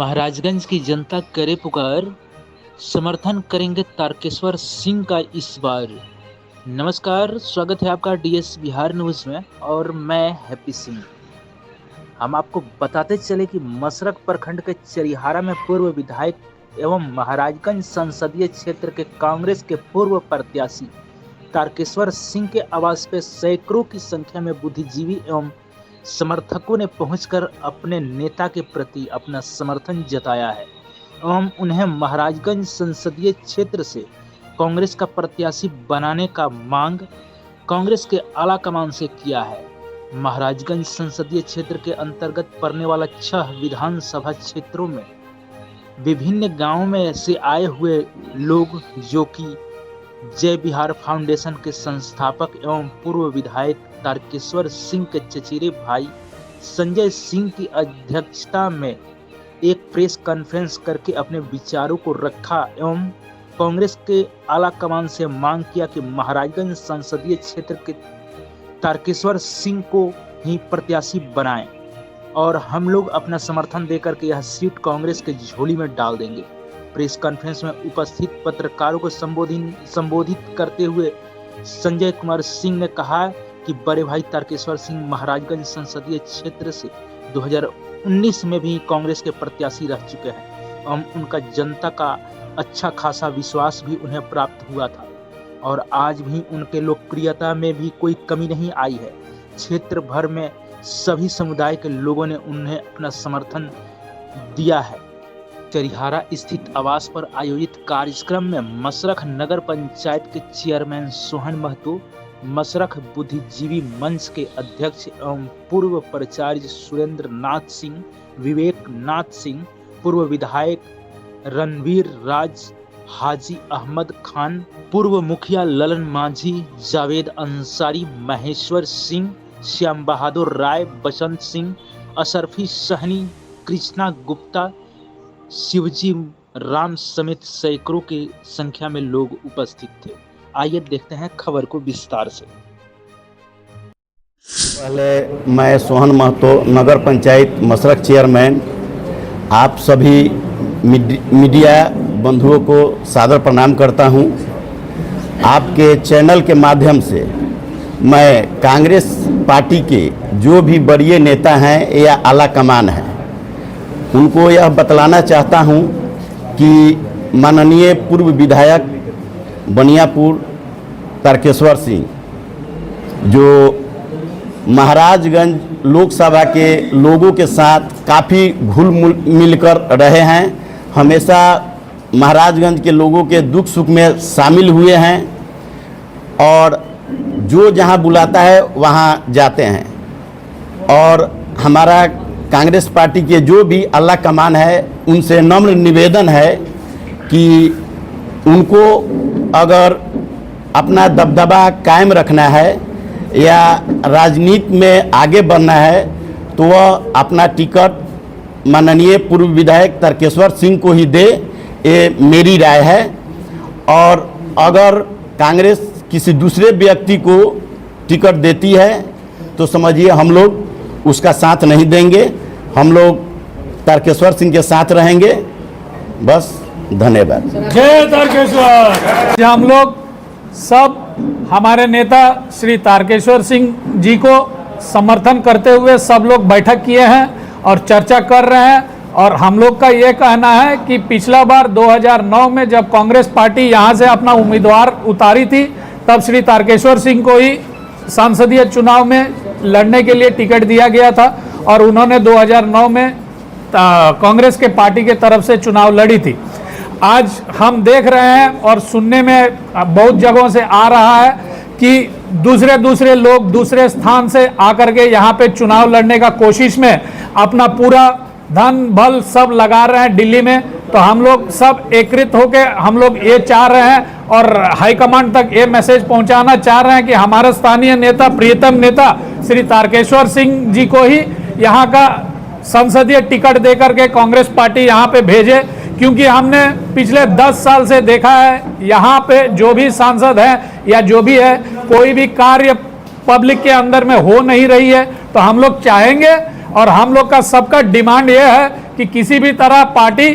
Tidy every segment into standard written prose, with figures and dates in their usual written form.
महाराजगंज की जनता करे पुकार, समर्थन करेंगे तारकेश्वर सिंह का इस बार। नमस्कार, स्वागत है आपका डीएस बिहार न्यूज़ में और मैं हैप्पी सिंह। हम आपको बताते चले कि मसरख प्रखंड के चरिहारा में पूर्व विधायक एवं महाराजगंज संसदीय क्षेत्र के कांग्रेस के पूर्व प्रत्याशी तारकेश्वर सिंह के आवास पर सैकड़ों की संख्या में बुद्धिजीवी एवं समर्थकों ने पहुंचकर अपने नेता के प्रति अपना समर्थन जताया है एवं उन्हें महाराजगंज संसदीय क्षेत्र से कांग्रेस का प्रत्याशी बनाने का मांग कांग्रेस के आला कमान से किया है। महाराजगंज संसदीय क्षेत्र के अंतर्गत पड़ने वाला 6 विधानसभा क्षेत्रों में विभिन्न गांवों में से आए हुए लोग, जो कि जय बिहार फाउंडेशन के संस्थापक एवं पूर्व विधायक तारकेश्वर सिंह के चचेरे भाई संजय सिंह की अध्यक्षता में एक प्रेस कॉन्फ्रेंस करके अपने विचारों को रखा एवं कांग्रेस के आला कमान से मांग किया कि महाराजगंज संसदीय क्षेत्र के तारकेश्वर सिंह को ही प्रत्याशी बनाएं और हम लोग अपना समर्थन देकर के यह सीट कांग्रेस के झोली में डाल देंगे। प्रेस कॉन्फ्रेंस में उपस्थित पत्रकारों को संबोधित करते हुए संजय कुमार सिंह ने कहा कि बड़े भाई तारकेश्वर सिंह महाराजगंज संसदीय क्षेत्र से 2019 में भी कांग्रेस के प्रत्याशी रह चुके हैं एवं उनका जनता का अच्छा खासा विश्वास भी उन्हें प्राप्त हुआ था और आज भी उनके लोकप्रियता में भी कोई कमी नहीं आई है। क्षेत्र भर में सभी समुदाय के लोगों ने उन्हें अपना समर्थन दिया है। चरिहारा स्थित आवास पर आयोजित कार्यक्रम में मसरख नगर पंचायत के चेयरमैन सोहन महतो, मसरख बुद्धिजीवी मंच के अध्यक्ष एवं पूर्व प्राचार्य सुरेंद्र नाथ सिंह, विवेक नाथ सिंह, पूर्व विधायक रणवीर राज, हाजी अहमद खान, पूर्व मुखिया ललन मांझी, जावेद अंसारी, महेश्वर सिंह, श्याम बहादुर राय, बसंत सिंह, अशरफी सहनी, कृष्णा गुप्ता, शिवजी राम समेत सैकड़ों की संख्या में लोग उपस्थित थे। आइए देखते हैं खबर को विस्तार से। पहले मैं सोहन महतो, नगर पंचायत मसरख चेयरमैन, आप सभी मीडिया बंधुओं को सादर प्रणाम करता हूं। आपके चैनल के माध्यम से मैं कांग्रेस पार्टी के जो भी बड़े नेता हैं या आला कमान हैं, उनको यह बतलाना चाहता हूं कि माननीय पूर्व विधायक बनियापुर तारकेश्वर सिंह, जो महाराजगंज लोकसभा के लोगों के साथ काफ़ी घुल मिलकर रहे हैं, हमेशा महाराजगंज के लोगों के दुख सुख में शामिल हुए हैं और जो जहां बुलाता है वहां जाते हैं। और हमारा कांग्रेस पार्टी के जो भी आला कमान है, उनसे नम्र निवेदन है कि उनको अगर अपना दबदबा कायम रखना है या राजनीति में आगे बढ़ना है तो वह अपना टिकट माननीय पूर्व विधायक तारकेश्वर सिंह को ही दे, ये मेरी राय है। और अगर कांग्रेस किसी दूसरे व्यक्ति को टिकट देती है तो समझिए हम लोग उसका साथ नहीं देंगे, हम लोग तारकेश्वर सिंह के साथ रहेंगे। बस, धन्यवाद। जय तारकेश्वर। हम लोग सब हमारे नेता श्री तारकेश्वर सिंह जी को समर्थन करते हुए सब लोग बैठक किए हैं और चर्चा कर रहे हैं। और हम लोग का ये कहना है कि पिछला बार 2009 में जब कांग्रेस पार्टी यहाँ से अपना उम्मीदवार उतारी थी, तब श्री तारकेश्वर सिंह को ही संसदीय चुनाव में लड़ने के लिए टिकट दिया गया था और उन्होंने 2009 में कांग्रेस के पार्टी के तरफ से चुनाव लड़ी थी। आज हम देख रहे हैं और सुनने में बहुत जगहों से आ रहा है कि दूसरे लोग दूसरे स्थान से आकर के यहाँ पे चुनाव लड़ने का कोशिश में अपना पूरा धन बल सब लगा रहे हैं दिल्ली में। तो हम लोग सब एकत्रित होकर हम लोग ये चाह रहे हैं और हाईकमांड तक ये मैसेज पहुंचाना चाह रहे हैं कि हमारा स्थानीय नेता, प्रियतम नेता श्री तारकेश्वर सिंह जी को ही यहाँ का संसदीय टिकट देकर के कांग्रेस पार्टी यहाँ पे भेजे, क्योंकि हमने पिछले 10 साल से देखा है यहाँ पे जो भी सांसद है या जो भी है, कोई भी कार्य पब्लिक के अंदर में हो नहीं रही है। तो हम लोग चाहेंगे और हम लोग का सबका डिमांड ये है कि किसी भी तरह पार्टी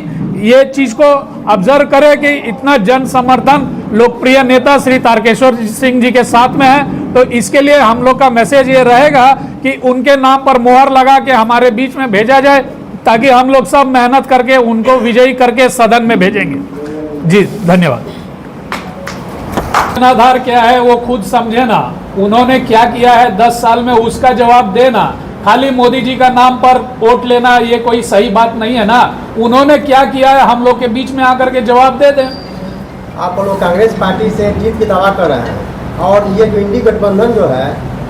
ये चीज को ऑब्जर्व करे कि इतना जन समर्थन लोकप्रिय नेता श्री तारकेश्वर सिंह जी के साथ में है, तो इसके लिए हम लोग का मैसेज ये रहेगा कि उनके नाम पर मोहर लगा के हमारे बीच में भेजा जाए, ताकि हम लोग सब मेहनत करके उनको विजयी करके सदन में भेजेंगे। जी धन्यवाद। आधार क्या है वो खुद समझे ना, उन्होंने क्या किया है 10 साल में उसका जवाब देना। खाली मोदी जी का नाम पर वोट लेना ये कोई सही बात नहीं है ना। उन्होंने क्या किया है हम लोग के बीच में आकर के जवाब दे दें। आप लोग कांग्रेस पार्टी से जीत की दावा कर रहे हैं और ये जो इंडी गठबंधन जो है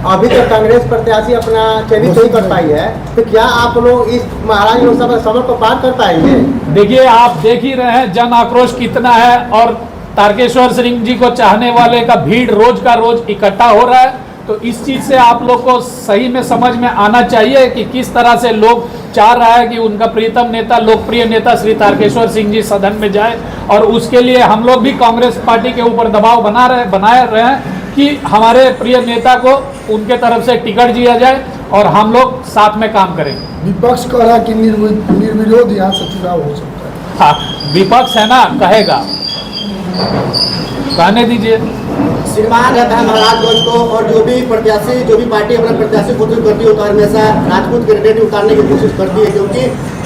अभी तक कांग्रेस प्रत्याशी अपना चयनित नहीं कर पाई है, तो क्या आप लोग इस महाराज लोकसभा समर को पार कर पाएंगे? देखिए आप देख ही रहे हैं जन आक्रोश कितना है और तारकेश्वर सिंह जी को चाहने वाले का भीड़ रोज का रोज इकट्ठा हो रहा है। तो इस चीज से आप लोग को सही में समझ में आना चाहिए कि किस तरह से लोग चाह रहा है कि उनका प्रीतम नेता लोकप्रिय नेता श्री तारकेश्वर सिंह जी सदन में जाए, और उसके लिए हम लोग भी कांग्रेस पार्टी के ऊपर दबाव बनाए रहे हैं कि हमारे प्रिय नेता को उनके तरफ से टिकट दिया जाए और हम लोग साथ में काम करेंगे। विपक्ष कह रहा है कि निर्विरोध यहाँ से चुनाव हो सकता है। हाँ विपक्ष है ना, कहेगा, कहने दीजिए। श्रीमान रहता है महाराजगंज को, और जो भी प्रत्याशी जो भी पार्टी अपना प्रत्याशी घोषित करती है तो हमेशा राजपूत कैंडिडेट उतारने की कोशिश करती है, क्योंकि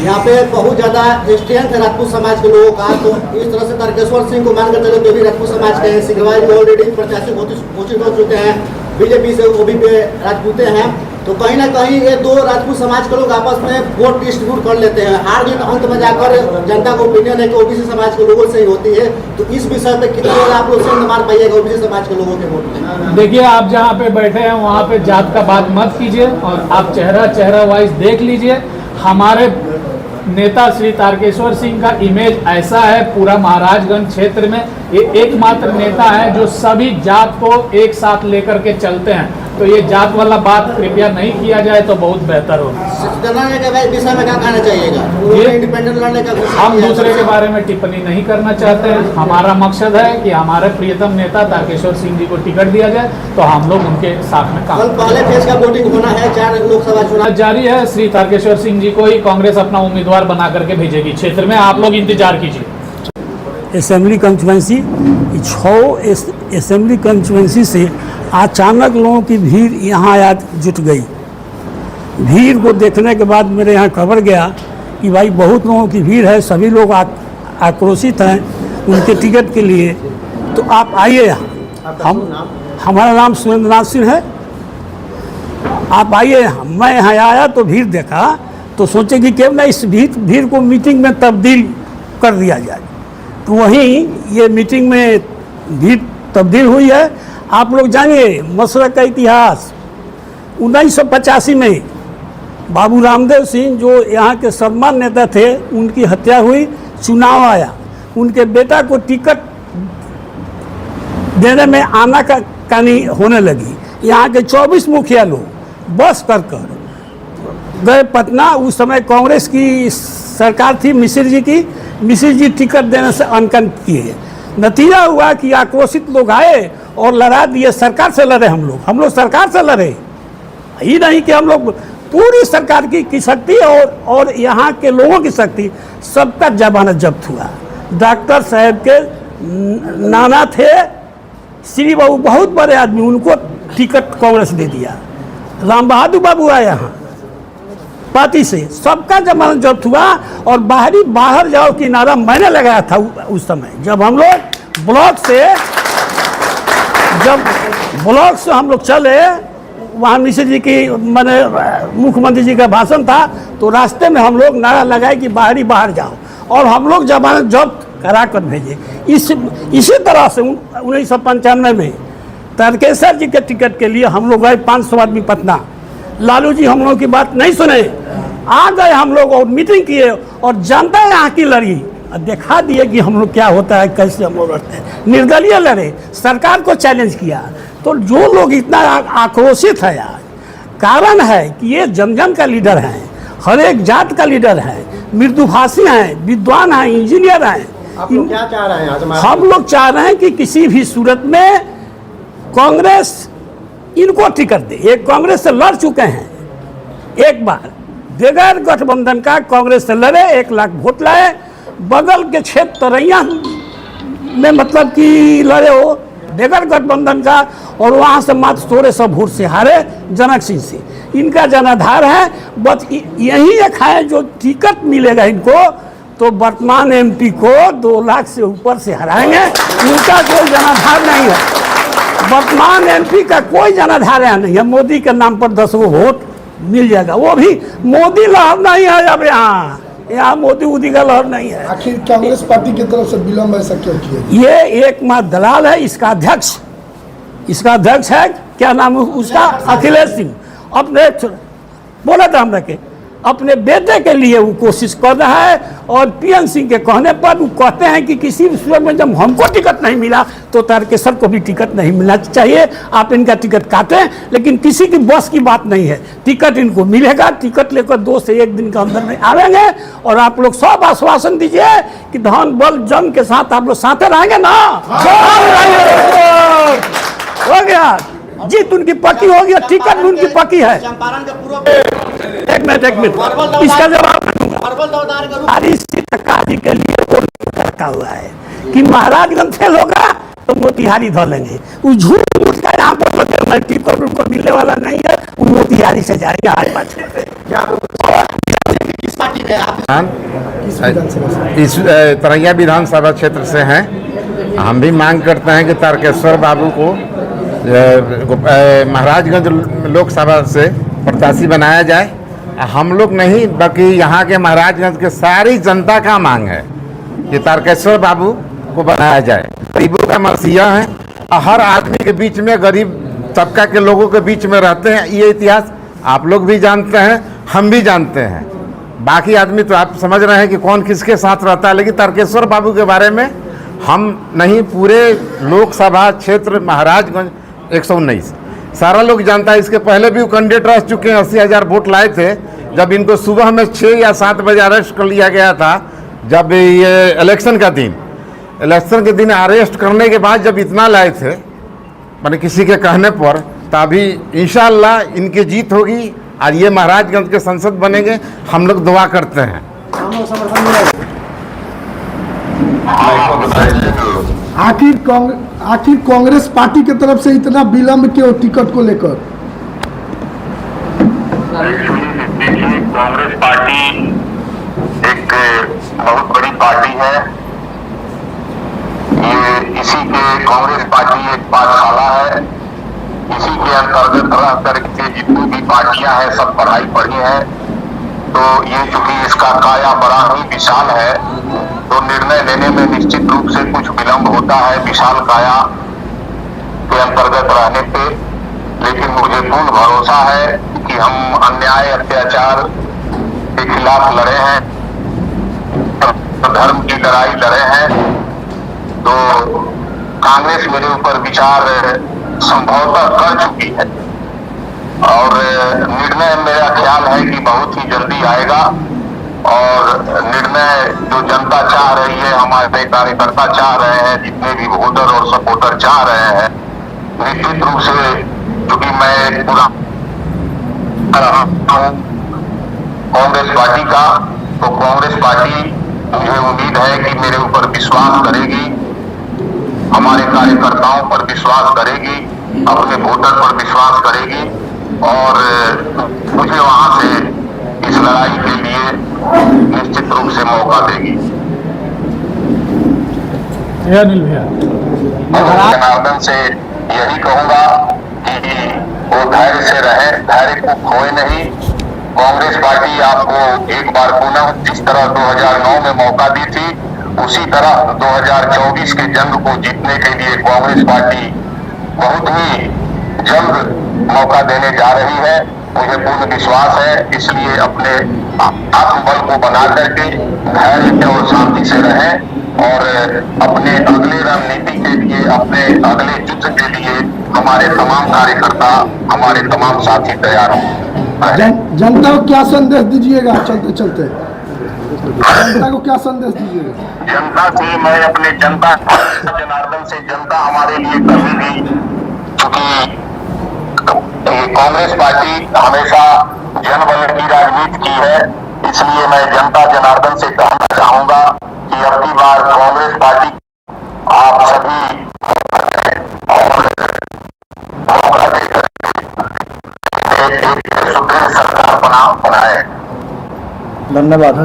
यहाँ पे बहुत ज़्यादा स्ट्रेंथ है राजपूत समाज के लोगों का। तो इस तरह से तारकेश्वर सिंह को मानकर चलो जो भी राजपूत समाज के हैं, सिंहवाज में ऑलरेडी प्रत्याशी घोषित हो चुके हैं, बीजेपी से वो भी राजपूते हैं। तो कहीं ना कहीं ये दो राजपूत समाज के लोग आपस में वोट डिस्ट्रीब्यूट कर लेते हैं। हार जीत अंत में जाकर जनता को ओपिनियन है कि ओबीसी समाज के लोगों से ही होती है। तो इस विषय पे कितना आप लोग से मार पाइएगा ओबीसी समाज के लोगों के वोट में? देखिए आप जहाँ पे बैठे हैं वहाँ पे जात का बात मत कीजिए, और आप चेहरा वाइज देख लीजिए। हमारे नेता श्री तारकेश्वर सिंह का इमेज ऐसा है पूरा महाराजगंज क्षेत्र में, ये एकमात्र नेता है जो सभी जात को एक साथ लेकर के चलते हैं। तो ये जात वाला बात कृपया नहीं किया जाए तो बहुत बेहतर होगा। विषय में क्या कहना चाहिएगा? इंडिपेंडेंट लड़ने का हम दूसरे के बारे में टिप्पणी नहीं करना चाहते हैं। हमारा मकसद है कि हमारे प्रियतम नेता तारकेश्वर सिंह जी को टिकट दिया जाए, तो हम लोग उनके साथ में काम। कल पहले फेज का वोटिंग होना है, 4 लोकसभा चुनाव जारी है। श्री तारकेश्वर सिंह जी को ही कांग्रेस अपना उम्मीदवार बना करके भेजेगी क्षेत्र में, आप लोग इंतजार कीजिए। असेंबली कंस्टिट्यूंसी 6 असेंबली कंस्टिट्यूंसी से अचानक लोगों की भीड़ यहाँ आ जुट गई। भीड़ को देखने के बाद मेरे यहाँ खबर गया कि भाई बहुत लोगों की भीड़ है, सभी लोग आक्रोशित हैं उनके टिकट के लिए, तो आप आइए यहाँ। हमारा नाम सुरेंद्रनाथ सिंह है। आप आइए। मैं यहाँ आया तो भीड़ देखा तो सोचे कि क्यों ना इस भीड़ को मीटिंग में तब्दील कर दिया जाए। तो वहीं ये मीटिंग में भीड़ तब्दील हुई है। आप लोग जानिए मशरक का इतिहास। 1985 में बाबू रामदेव सिंह जो यहाँ के सम्मान नेता थे, उनकी हत्या हुई, चुनाव आया, उनके बेटा को टिकट देने में आनाकानी होने लगी। यहाँ के 24 मुखिया लोग बस कर गए पटना। उस समय कांग्रेस की सरकार थी मिश्र जी की। मिश्र जी टिकट देने से अनकन किए। नतीजा हुआ कि आक्रोशित लोग आए और लड़ा दिए। सरकार से लड़े हम लोग सरकार से लड़े ही नहीं कि हम लोग पूरी सरकार की शक्ति और यहाँ के लोगों की शक्ति, सबका जमानत जब्त हुआ। डॉक्टर साहब के नाना थे श्री बाबू, बहुत बड़े आदमी, उनको टिकट कांग्रेस दे दिया। राम बहादुर बाबू आए यहाँ पार्टी से, सबका जमानत जब्त हुआ। और बाहर जाओ की नारा मैंने लगाया था उस समय, जब हम लोग ब्लॉक से हम लोग चले, वहाँ मिश्र जी की मैंने मुख्यमंत्री जी का भाषण था, तो रास्ते में हम लोग नारा लगाए कि बाहर जाओ, और हम लोग जमानत जब्त करा कर भेजे। इसी तरह से 1995 में तारकेश्वर जी के टिकट के लिए हम लोग गए 500 आदमी पटना। लालू जी हम लोगों की बात नहीं सुने, आ गए हम लोग और मीटिंग किए, और जनता यहाँ की लड़ी, दिखा दिए कि हम लोग क्या होता है, कैसे हम लोग लड़ते हैं। निर्दलीय लड़े, सरकार को चैलेंज किया। तो जो लोग इतना आक्रोशित है आज, कारण है कि ये जन का लीडर है, हर एक जात का लीडर है, मृदुभाषी हैं, विद्वान हैं, इंजीनियर हैं। आप लोग क्या चाह रहे हैं? हम लोग चाह रहे हैं कि किसी भी सूरत में कांग्रेस इनको टिकट दे। एक कांग्रेस से लड़ चुके हैं एक बार, बगैर गठबंधन का कांग्रेस से लड़े, 1 लाख वोट लाए, बगल के क्षेत्र तरैया में मतलब कि लड़े हो बगैर गठबंधन का, और वहाँ से मात्र 1600 वोट से हारे जनक सिंह से। इनका जनाधार है, बस यही एक है जो टिकट मिलेगा इनको तो वर्तमान एमपी को 2 लाख से ऊपर से हराएंगे। इनका कोई जनाधार नहीं है, वर्तमान एमपी का कोई जनाधार यहाँ नहीं है। मोदी के नाम पर 10 वोट मिल जाएगा, वो भी मोदी लहर नहीं है। अब यहाँ मोदी उदी का लहर नहीं है। आखिर कांग्रेस पार्टी की तरफ से विलम्ब ऐसा क्यों किया? ये एकमात्र दलाल है, इसका अध्यक्ष है, क्या नाम है उसका, अखिलेश सिंह। अपने बोला था हमरा के अपने बेटे के लिए वो कोशिश कर रहा है, और पीएन सिंह के कहने पर वो कहते हैं कि किसी विषय में जब हमको टिकट नहीं मिला तो तारकेश्वर को भी टिकट नहीं मिलना चाहिए, आप इनका टिकट काटें। लेकिन किसी की बस की बात नहीं है, टिकट इनको मिलेगा। टिकट लेकर 2 से 1 दिन के अंदर में आवेंगे, और आप लोग सब आश्वासन दीजिए कि धन बल जन के साथ आप लोग साथ रहेंगे ना। हो गया, जीत उनकी पक्की हो गई, टिकट भी उनकी पक्की है। चंपारण के पूर्व एक मिनट इसका जवाब सरकारी के लिए करता हुआ है कि महाराजगंज फेल होगा तो मोतिहारी धो लेंगे। वो झूठ मूठ का यहाँ पर टिकट उनको मिलने वाला नहीं है, वो मोतिहारी से जाएंगे। आज बात किस पार्टी के आप? इस तरैया विधानसभा क्षेत्र से हैं। हम भी मांग करते हैं कि तारकेश्वर बाबू को महाराजगंज लोकसभा से प्रत्याशी बनाया जाए। हम लोग नहीं बल्कि यहाँ के महाराजगंज के सारी जनता का मांग है कि तारकेश्वर बाबू को बनाया जाए। गरीबों का मसीहा है, हर आदमी के बीच में, गरीब तबका के लोगों के बीच में रहते हैं। ये इतिहास आप लोग भी जानते हैं, हम भी जानते हैं। बाकी आदमी तो आप समझ रहे हैं कि कौन किसके साथ रहता है, लेकिन तारकेश्वर बाबू के बारे में हम नहीं, पूरे लोकसभा क्षेत्र महाराजगंज 119 सारा लोग जानता है। इसके पहले भी वो कैंडिडेट रह चुके हैं, 80,000 वोट लाए थे। जब इनको सुबह में 6 या 7 बजे अरेस्ट कर लिया गया था, जब ये इलेक्शन के दिन अरेस्ट करने के बाद जब इतना लाए थे मैंने किसी के कहने पर, तभी इंशाअल्लाह इनकी जीत होगी और ये महाराजगंज के संसद बनेंगे। हम लोग दुआ करते हैं। आखिर कांग्रेस पार्टी की तरफ से इतना विलम्ब क्यों टिकट को लेकर? देखिए, कांग्रेस पार्टी एक बहुत बड़ी पार्टी है। ये इसी के कांग्रेस पार्टी एक पाठशाला है। इसी के अंतर्गत रह करके जितनी भी पार्टियां हैं सब पढ़ाई पढ़ी है। तो ये चूंकि इसका काया बड़ा ही विशाल है, तो निर्णय लेने में निश्चित रूप से कुछ विलंब होता है विशाल काया के अंतर्गत रहने पे। लेकिन मुझे पूर्ण भरोसा है कि हम अन्याय अत्याचार के खिलाफ लड़े हैं, धर्म की लड़ाई लड़े हैं। तो कांग्रेस मेरे ऊपर विचार संभवतः कर चुकी है, और निर्णय मेरा ख्याल है कि बहुत ही जल्दी आएगा। और निर्णय जो जनता चाह रही है, हमारे कार्यकर्ता चाह रहे हैं, जितने भी वोटर और सपोर्टर चाह रहे हैं, निश्चित रूप से क्योंकि मैं पूरा कांग्रेस पार्टी का, तो कांग्रेस पार्टी मुझे उम्मीद है कि मेरे ऊपर विश्वास करेगी, हमारे कार्यकर्ताओं पर विश्वास करेगी, अपने वोटर पर विश्वास करेगी, और मुझे वहां से इस लड़ाई के लिए निश्चित रूप से मौका देगी। जनार्दन से यही कहूंगा कि वो धैर्य से रहे, धैर्य को खोए नहीं। कांग्रेस पार्टी आपको एक बार पुनः जिस तरह 2009 में मौका दी थी, उसी तरह 2024 के जंग को जीतने के लिए कांग्रेस पार्टी बहुत ही जल्द मौका देने जा रही है। मुझे पूर्ण विश्वास है, इसलिए अपने आत्मबल को बना करके धैर्य और शांति से रहें, और अपने अगले रणनीति के लिए, अपने अगले युद्ध के लिए हमारे तमाम कार्यकर्ता, हमारे तमाम साथी तैयार हों। जनता को क्या संदेश दीजिएगा चलते चलते? जनता को क्या संदेश दीजिएगा? जनता से मैं अपने जनता जनार्दन से, जनता हमारे लिए कभी भी, क्योंकि कि कांग्रेस पार्टी हमेशा जनबल की राजनीति की है, इसलिए मैं जनता जनार्दन से कहना चाहूंगा कि अब की बार कांग्रेस पार्टी आप सभी एक सुदृढ़ सरकार बनाए। धन्यवाद।